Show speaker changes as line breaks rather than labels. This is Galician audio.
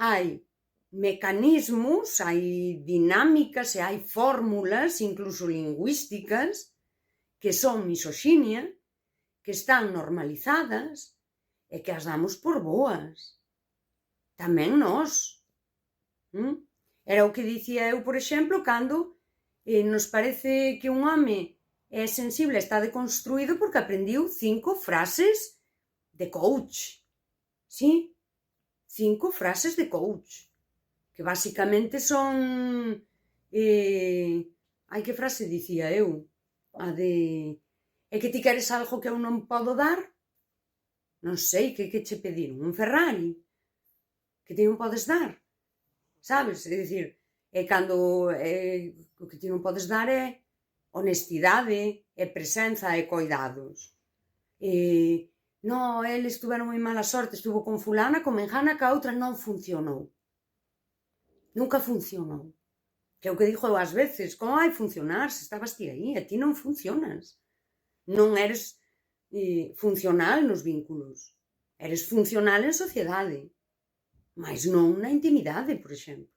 hai mecanismos, hai dinámicas e hai fórmulas, incluso lingüísticas, que son misoxinia, que están normalizadas e que as damos por boas. Tamén nós. Era o que dicía eu, por exemplo, cando nos parece que un home é sensible, está deconstruído porque aprendiu 5 frases de coach. Sí, 5 frases de coach, que basicamente son... Ai, que frase dicía eu? A de... É que ti queres algo que eu non podo dar? Non sei, que che pediron? Un Ferrari? Que ti non podes dar? Sabes? É dicir, é cando o que ti non podes dar é honestidade, é presenza, é coidados. Non, eles tuveron moi mala sorte, estuvo con fulana, con mengana, que a outra non funcionou. Nunca funcionou. Que é o que digo eu ás veces, como vai funcionar se estabas ti aí? A ti non funcionas. Non eres funcional nos vínculos. Eres funcional en sociedade, mas non na intimidade, por exemplo.